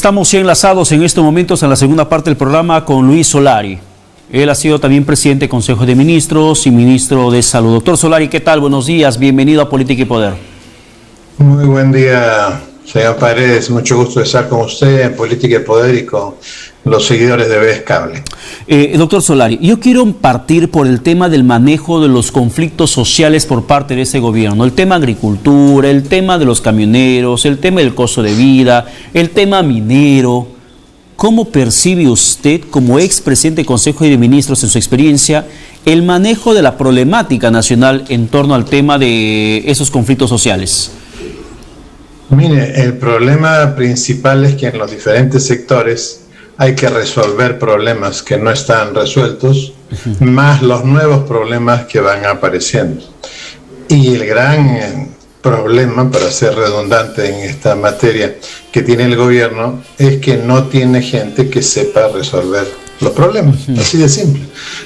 Estamos ya enlazados en estos momentos en la segunda parte del programa con Luis Solari. Él ha sido también presidente del Consejo de Ministros y ministro de Salud. Doctor Solari, ¿qué tal? Buenos días, bienvenido a Política y Poder. Muy buen día, señor Paredes. Mucho gusto de estar con usted en Política y Poder y con los seguidores de BES Cable. Doctor Solari, yo quiero partir por el tema del manejo de los conflictos sociales por parte de ese gobierno. El tema agricultura, el tema de los camioneros, el tema del costo de vida, el tema minero. ¿Cómo percibe usted, como expresidente del Consejo de Ministros, en su experiencia, el manejo de la problemática nacional en torno al tema de esos conflictos sociales? Mire, el problema principal es que en los diferentes sectores hay que resolver problemas que no están resueltos, más los nuevos problemas que van apareciendo. Y el gran problema, para ser redundante en esta materia, que tiene el gobierno es que no tiene gente que sepa resolver los problemas, así de simple.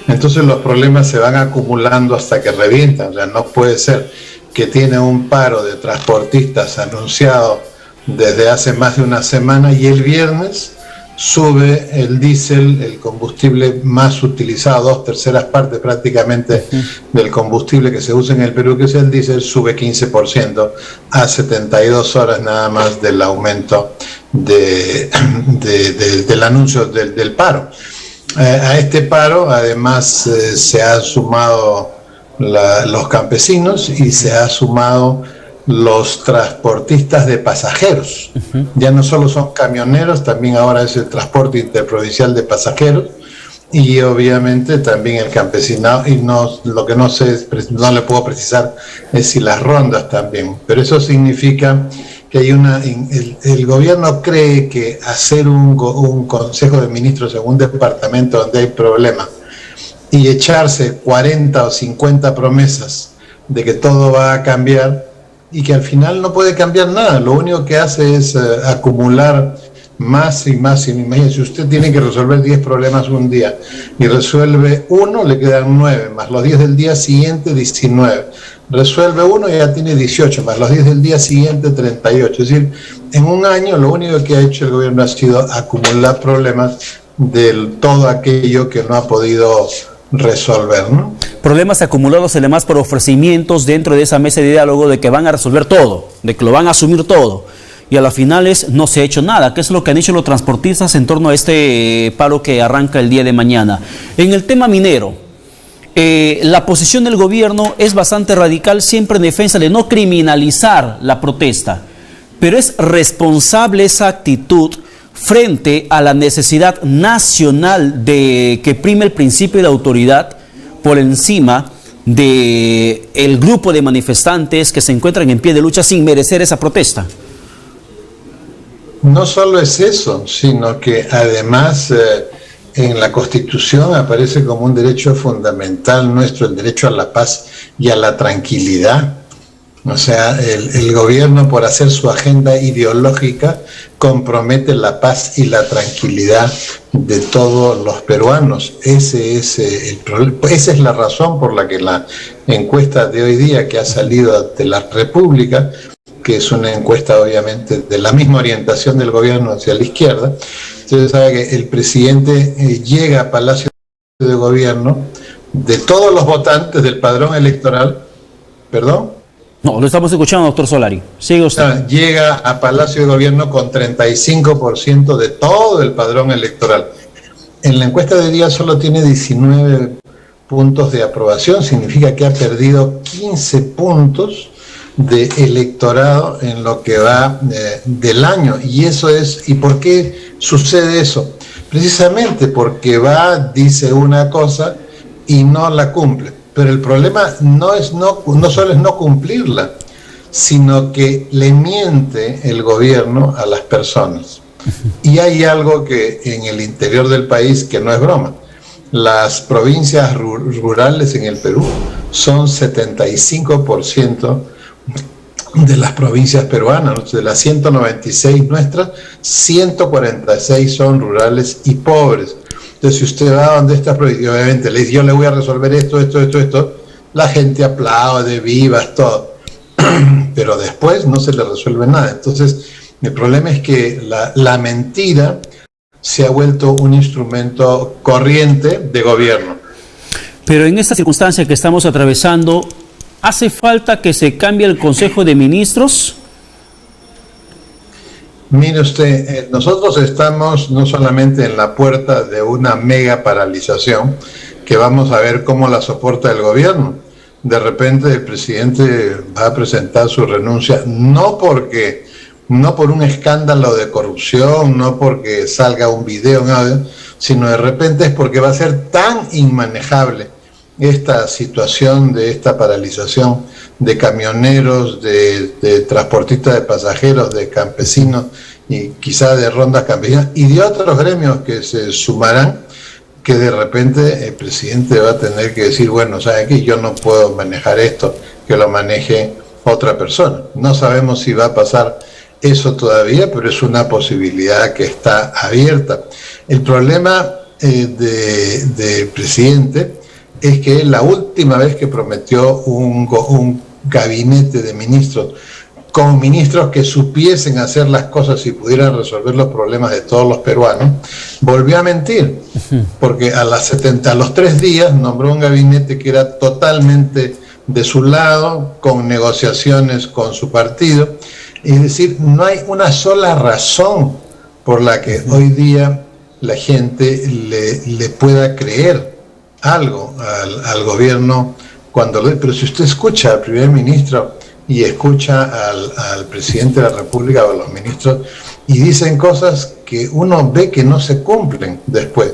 Entonces los problemas se van acumulando hasta que revientan. O sea, no puede ser que tiene un paro de transportistas anunciado desde hace más de una semana y el viernes sube el diésel, el combustible más utilizado, 2/3 partes prácticamente del combustible que se usa en el Perú, que es el diésel, sube 15% a 72 horas nada más del aumento del anuncio del paro. A este paro además se han sumado los campesinos y se ha sumado los transportistas de pasajeros. Ya no solo son camioneros, también ahora es el transporte interprovincial de pasajeros y obviamente también el campesinado, y lo que no sé, no le puedo precisar es si las rondas también, pero eso significa que hay el gobierno cree que hacer un consejo de ministros en un departamento donde hay problemas y echarse 40 o 50 promesas de que todo va a cambiar y que al final no puede cambiar nada, lo único que hace es acumular más y más. Imagínese, usted tiene que resolver 10 problemas un día y resuelve uno, le quedan 9, más los 10 del día siguiente, 19. Resuelve uno y ya tiene 18, más los 10 del día siguiente, 38. Es decir, en un año lo único que ha hecho el gobierno ha sido acumular problemas de todo aquello que no ha podido resolver, ¿no? Problemas acumulados además por ofrecimientos dentro de esa mesa de diálogo de que van a resolver todo, de que lo van a asumir todo. Y a las finales no se ha hecho nada, que es lo que han dicho los transportistas en torno a este paro que arranca el día de mañana. En el tema minero, la posición del gobierno es bastante radical, siempre en defensa de no criminalizar la protesta. Pero es responsable esa actitud frente a la necesidad nacional de que prime el principio de autoridad por encima del grupo de manifestantes que se encuentran en pie de lucha sin merecer esa protesta. No solo es eso, sino que además en la Constitución aparece como un derecho fundamental nuestro el derecho a la paz y a la tranquilidad. O sea, el gobierno, por hacer su agenda ideológica, compromete la paz y la tranquilidad de todos los peruanos. Ese es el problema. Esa es la razón por la que la encuesta de hoy día que ha salido de la República, que es una encuesta obviamente de la misma orientación del gobierno hacia la izquierda, usted sabe que el presidente llega a Palacio de Gobierno de todos los votantes del padrón electoral, ¿perdón? No, lo estamos escuchando, doctor Solari. Sigue usted. Llega a Palacio de Gobierno con 35% de todo el padrón electoral. En la encuesta de día solo tiene 19 puntos de aprobación, significa que ha perdido 15 puntos de electorado en lo que va del año. Y eso es, ¿y por qué sucede eso? Precisamente porque dice una cosa y no la cumple. Pero el problema no solo es no cumplirla, sino que le miente el gobierno a las personas. Y hay algo que en el interior del país que no es broma. Las provincias rurales en el Perú son 75% de las provincias peruanas. De las 196 nuestras, 146 son rurales y pobres. Entonces, si usted va donde estas provincias, obviamente le dice, yo le voy a resolver esto, la gente aplaude, vivas, todo. Pero después no se le resuelve nada. Entonces, El problema es que la mentira se ha vuelto un instrumento corriente de gobierno. Pero en esta circunstancia que estamos atravesando, ¿hace falta que se cambie el Consejo de Ministros? Mire usted, nosotros estamos no solamente en la puerta de una mega paralización, que vamos a ver cómo la soporta el gobierno. De repente el presidente va a presentar su renuncia, no por un escándalo de corrupción, no porque salga un video, un audio, sino de repente es porque va a ser tan inmanejable esta situación de esta paralización de camioneros, de transportistas de pasajeros, de campesinos y quizá de rondas campesinas y de otros gremios que se sumarán, que de repente el presidente va a tener que decir, bueno, ¿sabe qué? Yo no puedo manejar esto, que lo maneje otra persona. No sabemos si va a pasar eso todavía, pero es una posibilidad que está abierta. El problema del presidente es que la última vez que prometió un gabinete de ministros con ministros que supiesen hacer las cosas y pudieran resolver los problemas de todos los peruanos, volvió a mentir, porque a los 3 días nombró un gabinete que era totalmente de su lado, con negociaciones con su partido. Es decir, no hay una sola razón por la que hoy día la gente le pueda creer algo al gobierno pero si usted escucha al primer ministro y escucha al presidente de la República o a los ministros y dicen cosas que uno ve que no se cumplen después,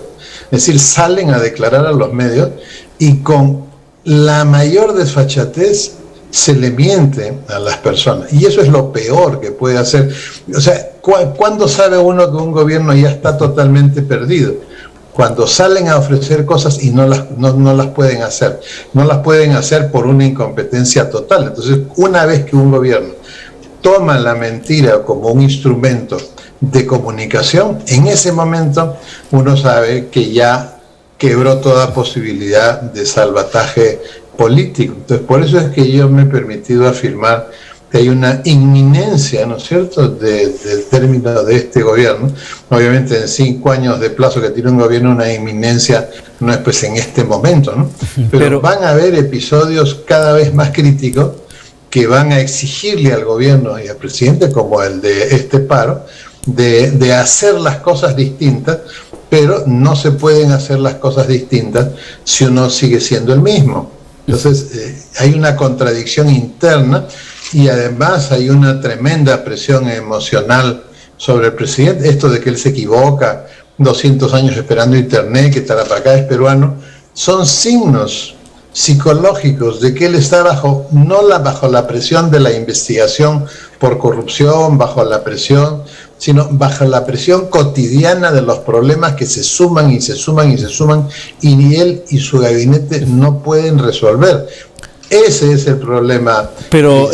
es decir, salen a declarar a los medios y con la mayor desfachatez se le miente a las personas, y eso es lo peor que puede hacer. O sea, ¿cuándo sabe uno que un gobierno ya está totalmente perdido? Cuando salen a ofrecer cosas y no las pueden hacer. No las pueden hacer por una incompetencia total. Entonces, una vez que un gobierno toma la mentira como un instrumento de comunicación, en ese momento uno sabe que ya quebró toda posibilidad de salvataje político. Entonces, por eso es que yo me he permitido afirmar que hay una inminencia, ¿no es cierto?, del término de este gobierno. Obviamente en 5 años de plazo que tiene un gobierno, una inminencia no es pues en este momento, ¿no? Pero van a haber episodios cada vez más críticos que van a exigirle al gobierno y al presidente, como el de este paro, de hacer las cosas distintas, pero no se pueden hacer las cosas distintas si uno sigue siendo el mismo. Entonces hay una contradicción interna y además hay una tremenda presión emocional sobre el presidente. Esto de que él se equivoca, 200 años esperando internet, que Tarapacá es peruano, son signos psicológicos de que él está bajo la presión de la investigación por corrupción, bajo la presión, sino bajo la presión cotidiana de los problemas que se suman y se suman y se suman, y ni él y su gabinete no pueden resolver. Ese es el problema. Pero,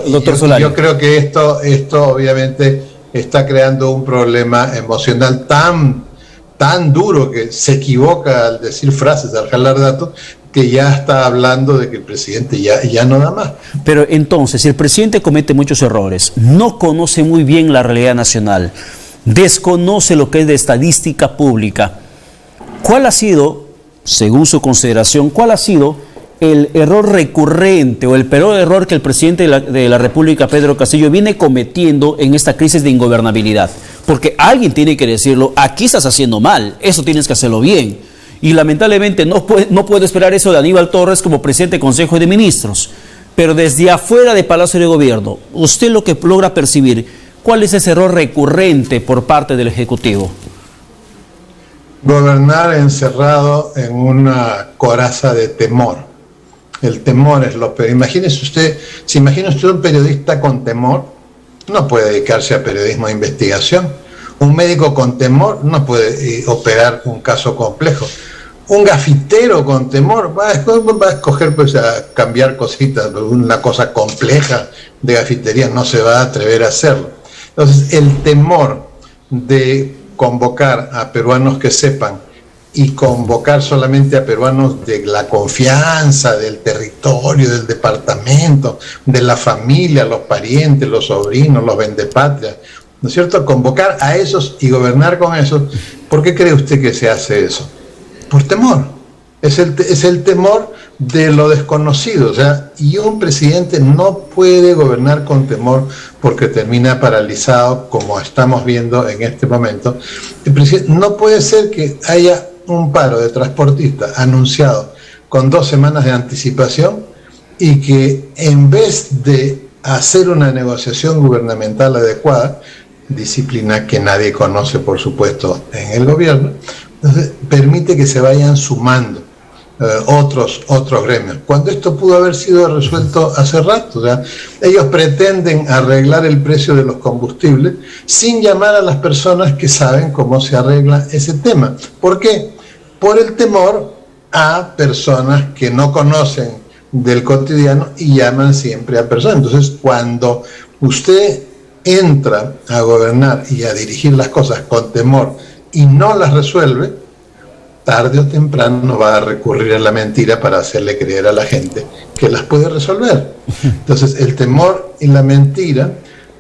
doctor Solari, yo creo que esto obviamente está creando un problema emocional tan duro que se equivoca al decir frases, al jalar datos, que ya está hablando de que el presidente ya no da más. Pero entonces, si el presidente comete muchos errores, no conoce muy bien la realidad nacional, desconoce lo que es de estadística pública, ¿cuál ha sido, según su consideración, el error recurrente o el peor error que el presidente de la República, Pedro Castillo, viene cometiendo en esta crisis de ingobernabilidad? Porque alguien tiene que decirlo, aquí estás haciendo mal, eso tienes que hacerlo bien. Y lamentablemente no puedo esperar eso de Aníbal Torres como presidente del Consejo de Ministros. Pero desde afuera de Palacio de Gobierno, usted lo que logra percibir, ¿cuál es ese error recurrente por parte del Ejecutivo? Gobernar encerrado en una coraza de temor. El temor es lo peor. Si imagina usted un periodista con temor, no puede dedicarse a periodismo de investigación. Un médico con temor no puede operar un caso complejo. Un gafitero con temor va a escoger pues a cambiar cositas, una cosa compleja de gafitería no se va a atrever a hacerlo. Entonces el temor de convocar a peruanos que sepan y convocar solamente a peruanos de la confianza, del territorio, del departamento, de la familia, los parientes, los sobrinos, los vendepatrias, ¿no es cierto? Convocar a esos y gobernar con esos. ¿Por qué cree usted que se hace eso? Por temor. Es el temor de lo desconocido. O sea, y un presidente no puede gobernar con temor porque termina paralizado, como estamos viendo en este momento. El presidente, no puede ser que haya un paro de transportistas anunciado con 2 semanas de anticipación y que en vez de hacer una negociación gubernamental adecuada, disciplina que nadie conoce, por supuesto, en el gobierno, entonces permite que se vayan sumando otros gremios, cuando esto pudo haber sido resuelto hace rato. O sea, ellos pretenden arreglar el precio de los combustibles sin llamar a las personas que saben cómo se arregla ese tema. ¿Por qué? Por el temor a personas que no conocen del cotidiano y llaman siempre a personas. Entonces, cuando usted entra a gobernar y a dirigir las cosas con temor y no las resuelve, tarde o temprano va a recurrir a la mentira para hacerle creer a la gente que las puede resolver. Entonces, el temor y la mentira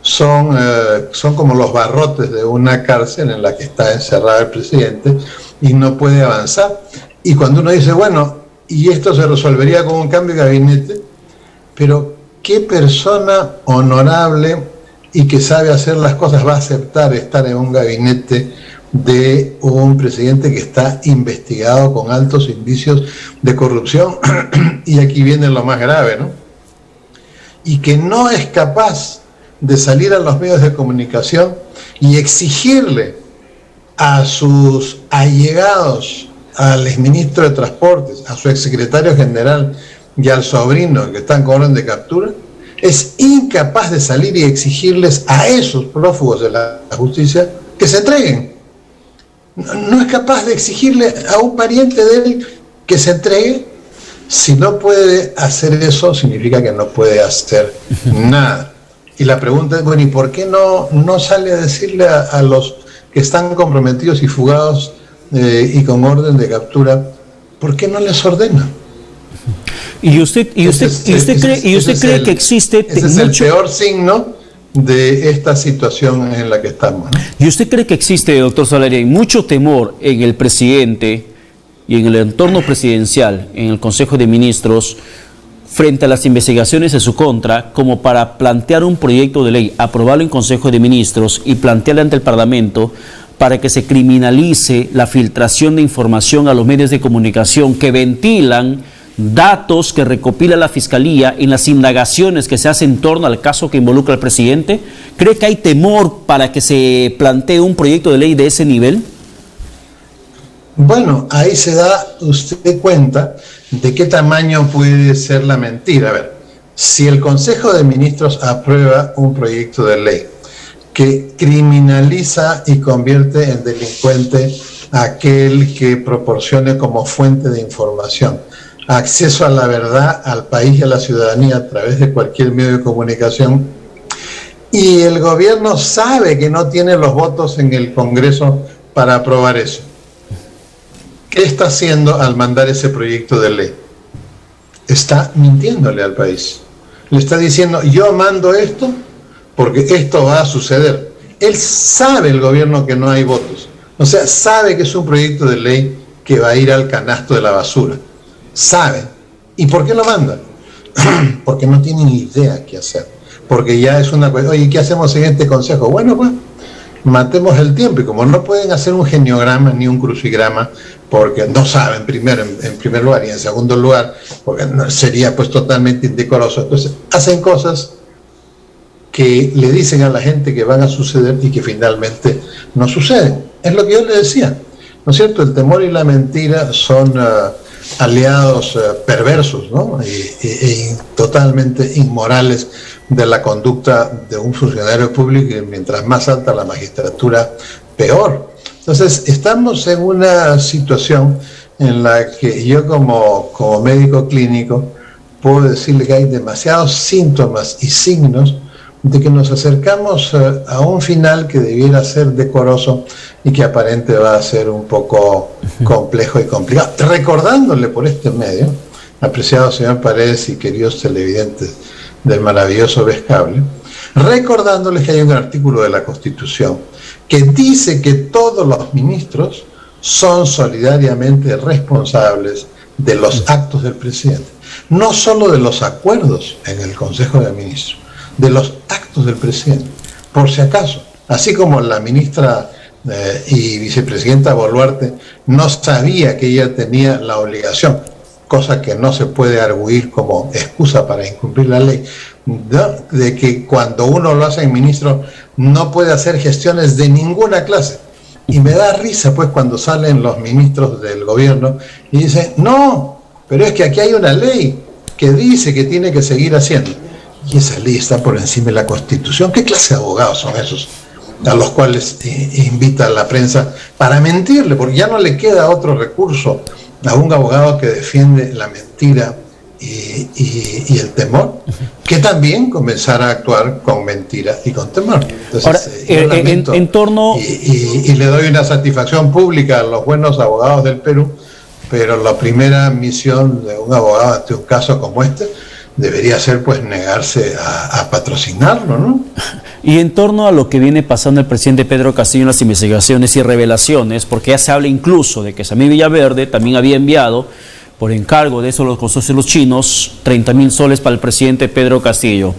son como los barrotes de una cárcel en la que está encerrado el presidente y no puede avanzar. Y cuando uno dice, bueno, y esto se resolvería con un cambio de gabinete, pero ¿qué persona honorable y que sabe hacer las cosas va a aceptar estar en un gabinete de un presidente que está investigado con altos indicios de corrupción? Y aquí viene lo más grave, ¿no? Y que no es capaz de salir a los medios de comunicación y exigirle a sus allegados, al exministro de Transportes, a su exsecretario general y al sobrino que están con orden de captura, es incapaz de salir y exigirles a esos prófugos de la justicia que se entreguen. No es capaz de exigirle a un pariente de él que se entregue. Si no puede hacer eso, significa que no puede hacer nada. Y la pregunta es, bueno, ¿y por qué no sale a decirle a los que están comprometidos y fugados y con orden de captura, por qué no les ordena? ¿Y usted cree que existe ese es el peor signo de esta situación en la que estamos, ¿no? ¿Y usted cree que existe, doctor Salarian, mucho temor en el presidente y en el entorno presidencial, en el Consejo de Ministros, frente a las investigaciones en su contra, como para plantear un proyecto de ley, aprobarlo en Consejo de Ministros y plantearlo ante el Parlamento para que se criminalice la filtración de información a los medios de comunicación que ventilan datos que recopila la Fiscalía en las indagaciones que se hacen en torno al caso que involucra al presidente? ¿Cree que hay temor para que se plantee un proyecto de ley de ese nivel? Bueno, ahí se da usted cuenta de qué tamaño puede ser la mentira. A ver, si el Consejo de Ministros aprueba un proyecto de ley que criminaliza y convierte en delincuente a aquel que proporcione como fuente de información acceso a la verdad al país y a la ciudadanía a través de cualquier medio de comunicación, y el gobierno sabe que no tiene los votos en el Congreso para aprobar eso, ¿qué está haciendo al mandar ese proyecto de ley? Está mintiéndole al país. Le está diciendo, yo mando esto porque esto va a suceder. Él sabe, el gobierno, que no hay votos. O sea, sabe que es un proyecto de ley que va a ir al canasto de la basura. Sabe. ¿Y por qué lo manda? Porque no tienen idea qué hacer. Porque ya es una cuestión, oye, ¿qué hacemos en este consejo? Bueno, pues, matemos el tiempo. Y como no pueden hacer un geniograma ni un crucigrama, porque no saben, primero, en primer lugar, y en segundo lugar, porque sería pues totalmente indecoroso, entonces hacen cosas que le dicen a la gente que van a suceder y que finalmente no suceden. Es lo que yo le decía, ¿no es cierto? El temor y la mentira son aliados perversos, ¿no? y totalmente inmorales de la conducta de un funcionario público, y mientras más alta la magistratura, peor. Entonces, estamos en una situación en la que yo como médico clínico puedo decirle que hay demasiados síntomas y signos de que nos acercamos a un final que debiera ser decoroso y que aparente va a ser un poco complejo y complicado. Recordándole por este medio, apreciado señor Paredes y queridos televidentes del maravilloso Vez Cable, recordándoles que hay un artículo de la Constitución que dice que todos los ministros son solidariamente responsables de los actos del presidente, no solo de los acuerdos en el Consejo de Ministros, de los actos del presidente. Por si acaso, así como la ministra y vicepresidenta Boluarte no sabía que ella tenía la obligación, cosa que no se puede arguir como excusa para incumplir la ley, ¿no?, de que cuando uno lo hace en ministro no puede hacer gestiones de ninguna clase. Y me da risa pues cuando salen los ministros del gobierno y dicen, no, pero es que aquí hay una ley que dice que tiene que seguir haciendo. Y esa ley está por encima de la Constitución. ¿Qué clase de abogados son esos a los cuales invita a la prensa para mentirle? Porque ya no le queda otro recurso a un abogado que defiende la mentira y el temor, que también comenzar a actuar con mentira y con temor. Entonces, ahora, en torno... y le doy una satisfacción pública a los buenos abogados del Perú, pero la primera misión de un abogado ante un caso como este debería ser pues negarse a patrocinarlo, ¿no? Y en torno a lo que viene pasando el presidente Pedro Castillo en las investigaciones y revelaciones, porque ya se habla incluso de que Samir Villaverde también había enviado por encargo de eso los consorcios los chinos 30.000 soles para el presidente Pedro Castillo.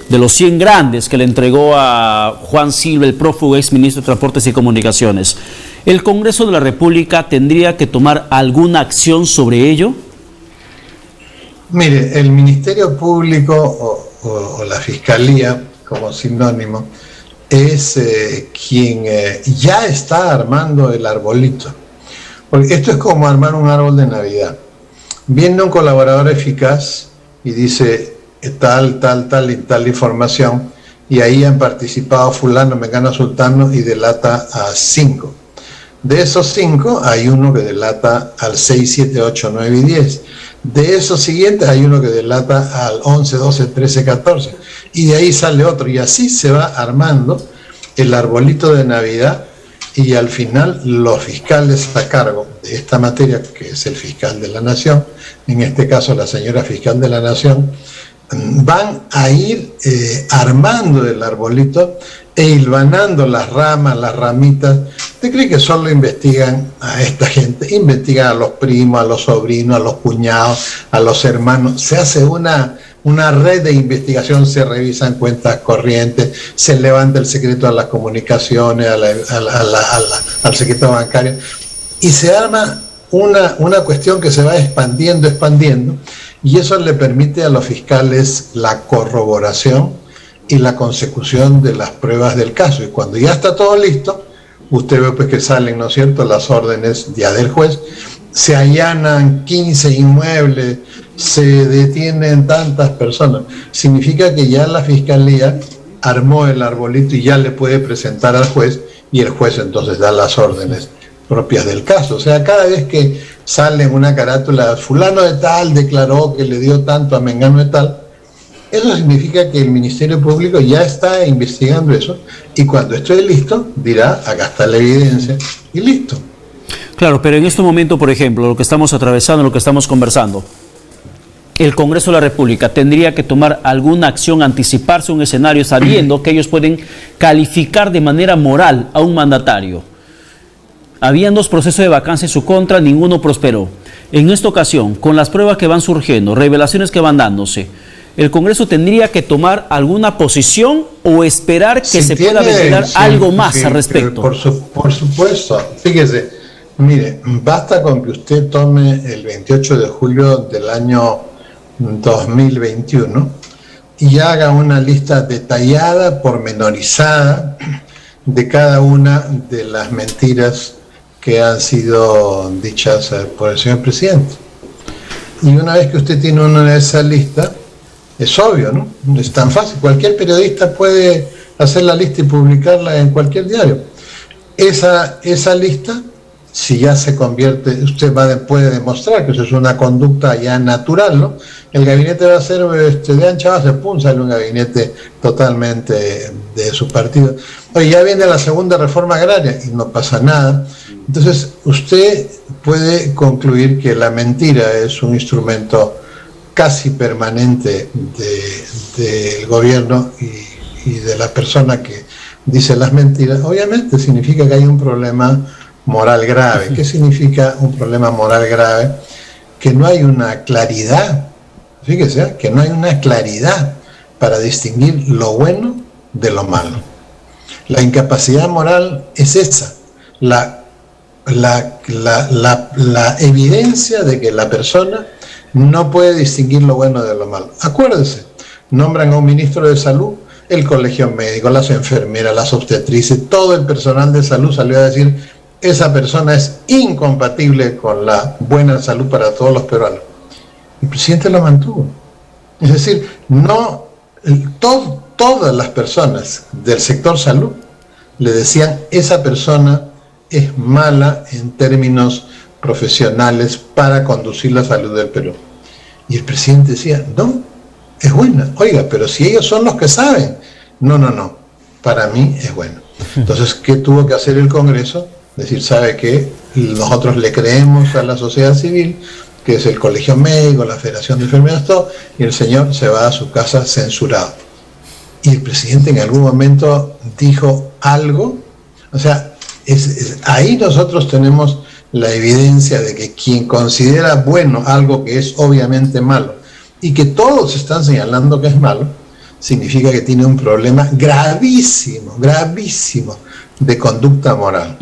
De los 100 grandes que le entregó a Juan Silva, el prófugo ex ministro de Transportes y Comunicaciones, ¿el Congreso de la República tendría que tomar alguna acción sobre ello? Mire, el Ministerio Público o la Fiscalía, como sinónimo, es quien ya está armando el arbolito. Porque esto es como armar un árbol de Navidad. Viene un colaborador eficaz y dice tal y tal información, y ahí han participado fulano, mengano, sultano, y delata a 5. De esos 5 hay uno que delata al 6, 7, 8, 9 y 10. De esos siguientes hay uno que delata al 11, 12, 13, 14. Y de ahí sale otro. Y así se va armando el arbolito de Navidad, y al final los fiscales a cargo de esta materia, que es el fiscal de la Nación, en este caso la señora fiscal de la Nación, van a ir armando el arbolito e hilvanando las ramas, las ramitas. ¿Usted cree que solo investigan a esta gente? Investigan a los primos, a los sobrinos, a los cuñados, a los hermanos. Se hace una red de investigación, se revisan cuentas corrientes, se levanta el secreto de las comunicaciones, al secreto bancario, y se arma una cuestión que se va expandiendo, y eso le permite a los fiscales la corroboración y la consecución de las pruebas del caso. Y cuando ya está todo listo, usted ve pues que salen, ¿no es cierto?, las órdenes ya del juez, se allanan 15 inmuebles, se detienen tantas personas. Significa que ya la Fiscalía armó el arbolito y ya le puede presentar al juez, y el juez entonces da las órdenes propias del caso. O sea, cada vez que sale en una carátula, fulano de tal declaró que le dio tanto a mengano de tal, eso significa que el Ministerio Público ya está investigando eso, y cuando esté listo dirá, acá está la evidencia, y listo. Claro, pero en este momento, por ejemplo, lo que estamos atravesando, lo que estamos conversando, el Congreso de la República tendría que tomar alguna acción, anticiparse a un escenario sabiendo que ellos pueden calificar de manera moral a un mandatario. Habían 2 procesos de vacancia en su contra, ninguno prosperó. En esta ocasión, con las pruebas que van surgiendo, revelaciones que van dándose, ¿el Congreso tendría que tomar alguna posición o esperar que se pueda ventilar algo más al respecto? Por supuesto. Fíjese, mire, basta con que usted tome el 28 de julio del año 2021 y haga una lista detallada, pormenorizada, de cada una de las mentiras que han sido dichas por el señor presidente. Y una vez que usted tiene una de esas listas, es obvio, ¿no? Es tan fácil. Cualquier periodista puede hacer la lista y publicarla en cualquier diario. Esa lista, si ya se convierte, usted puede demostrar que eso es una conducta ya natural, ¿no? El gabinete va a ser de ancha base, pum, sale un gabinete totalmente de su partido. Oye, ya viene la segunda reforma agraria y no pasa nada. Entonces, usted puede concluir que la mentira es un instrumento casi permanente del gobierno y de la persona que dice las mentiras, obviamente significa que hay un problema moral grave. ¿Qué significa un problema moral grave? Que no hay una claridad, fíjese, que no hay una claridad para distinguir lo bueno de lo malo. La incapacidad moral es esa, la evidencia de que la persona no puede distinguir lo bueno de lo malo. Acuérdense, nombran a un ministro de salud, el colegio médico, las enfermeras, las obstetrices, todo el personal de salud salió a decir: esa persona es incompatible con la buena salud para todos los peruanos. El presidente lo mantuvo. Es decir, todas las personas del sector salud le decían: esa persona es mala en términos profesionales para conducir la salud del Perú. Y el presidente decía: no, es buena. Oiga, pero si ellos son los que saben. No, para mí es bueno. Entonces, ¿qué tuvo que hacer el Congreso? Decir: ¿sabe qué? Nosotros le creemos a la sociedad civil, que es el colegio médico, la Federación de Enfermeras, todo, y el señor se va a su casa censurado. Y el presidente en algún momento dijo algo. O sea, ahí nosotros tenemos la evidencia de que quien considera bueno algo que es obviamente malo y que todos están señalando que es malo, significa que tiene un problema gravísimo de conducta moral.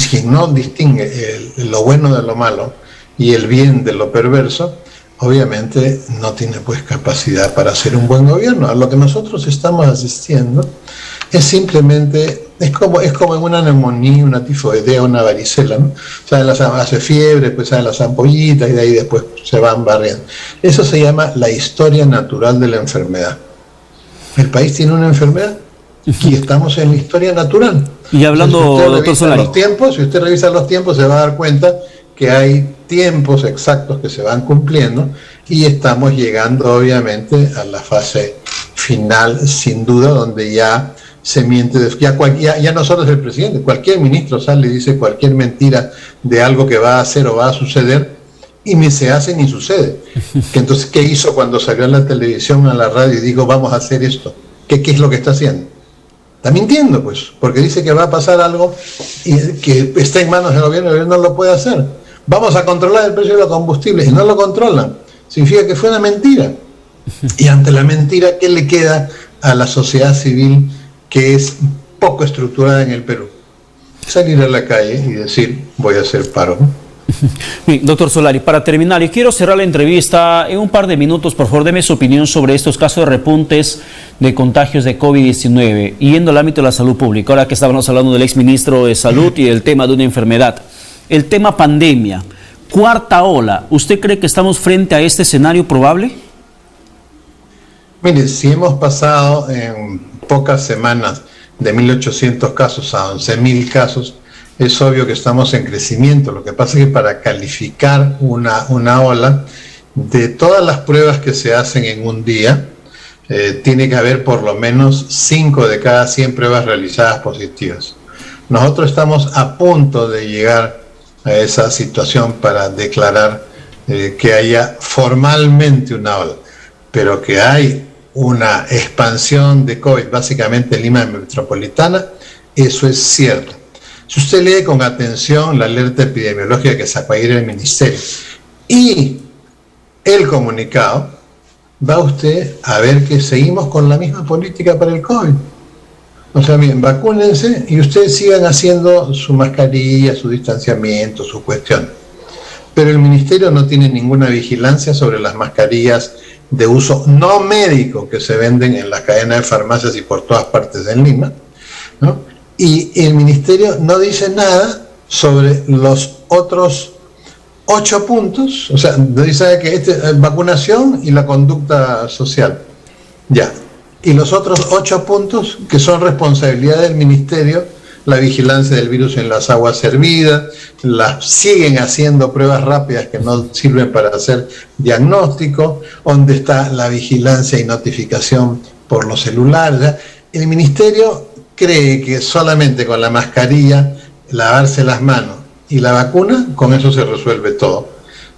Quien no distingue lo bueno de lo malo y el bien de lo perverso, obviamente no tiene pues capacidad para hacer un buen gobierno. A lo que nosotros estamos asistiendo es simplemente, es como en una neumonía, una tifoidea, una varicela, ¿no? Hace fiebre, pues salen las ampollitas y de ahí después se van barriendo. Eso se llama la historia natural de la enfermedad. El país tiene una enfermedad y estamos en la historia natural. Y hablando, doctor Solari, si usted revisa los tiempos, se va a dar cuenta que hay tiempos exactos que se van cumpliendo y estamos llegando obviamente a la fase final, sin duda, donde ya se miente, ya no solo es el presidente, cualquier ministro sale y dice cualquier mentira de algo que va a hacer o va a suceder y ni se hace ni sucede. Que entonces, ¿qué hizo cuando salió a la televisión, a la radio y dijo vamos a hacer esto? ¿Qué es lo que está haciendo? Está mintiendo, pues, porque dice que va a pasar algo y que está en manos del gobierno y el gobierno no lo puede hacer. Vamos a controlar el precio de los combustibles y no lo controlan. Significa que fue una mentira. Y ante la mentira, ¿qué le queda a la sociedad civil que es poco estructurada en el Perú? Salir a la calle y decir voy a hacer paro, ¿no? Bien, doctor Solari, para terminar, y quiero cerrar la entrevista en un par de minutos. Por favor, deme su opinión sobre estos casos de repuntes de contagios de COVID-19, yendo al ámbito de la salud pública. Ahora que estábamos hablando del exministro de Salud y del tema de una enfermedad. El tema pandemia, cuarta ola, ¿usted cree que estamos frente a este escenario probable? Mire, si hemos pasado en pocas semanas de 1.800 casos a 11.000 casos, es obvio que estamos en crecimiento. Lo que pasa es que para calificar una ola, de todas las pruebas que se hacen en un día, tiene que haber por lo menos 5 de cada 100 pruebas realizadas positivas. Nosotros estamos a punto de llegar a esa situación para declarar que haya formalmente una ola, pero que hay una expansión de COVID, básicamente en Lima metropolitana, eso es cierto. Si usted lee con atención la alerta epidemiológica que sacó ayer el Ministerio y el comunicado, va usted a ver que seguimos con la misma política para el COVID. O sea, bien, vacúnense y ustedes sigan haciendo su mascarilla, su distanciamiento, su cuestión. Pero el Ministerio no tiene ninguna vigilancia sobre las mascarillas de uso no médico que se venden en las cadenas de farmacias y por todas partes en Lima, ¿no? Y el Ministerio no dice nada sobre los otros 8 puntos, o sea, dice que vacunación y la conducta social, ya. Y los otros 8 puntos que son responsabilidad del Ministerio, la vigilancia del virus en las aguas servidas, siguen haciendo pruebas rápidas que no sirven para hacer diagnóstico, donde está la vigilancia y notificación por los celulares. El Ministerio cree que solamente con la mascarilla, lavarse las manos y la vacuna, con eso se resuelve todo.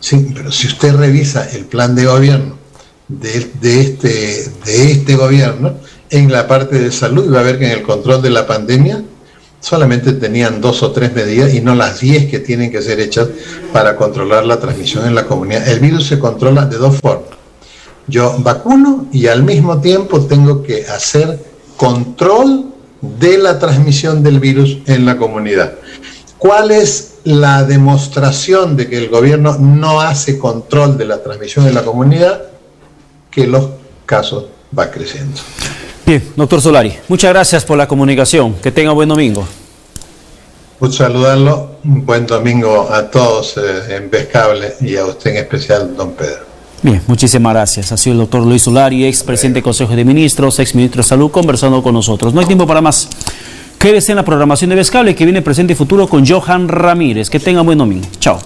Sí, pero si usted revisa el plan de gobierno de este gobierno, en la parte de salud, y va a ver que en el control de la pandemia solamente tenían 2 o 3 medidas y no las 10 que tienen que ser hechas para controlar la transmisión en la comunidad. El virus se controla de 2 formas. Yo vacuno y al mismo tiempo tengo que hacer control de la transmisión del virus en la comunidad. ¿Cuál es la demostración de que el gobierno no hace control de la transmisión en la comunidad? Que los casos van creciendo. Bien, doctor Solari, muchas gracias por la comunicación. Que tenga buen domingo. Un saludarlo, un buen domingo a todos en Pescable y a usted en especial, don Pedro. Bien, muchísimas gracias. Ha sido el doctor Luis Solari, ex presidente del Consejo de Ministros, ex ministro de Salud, conversando con nosotros. No hay tiempo para más. Quédese en la programación de Pescable, que viene presente y futuro con Johan Ramírez. Que tenga buen domingo. Chao.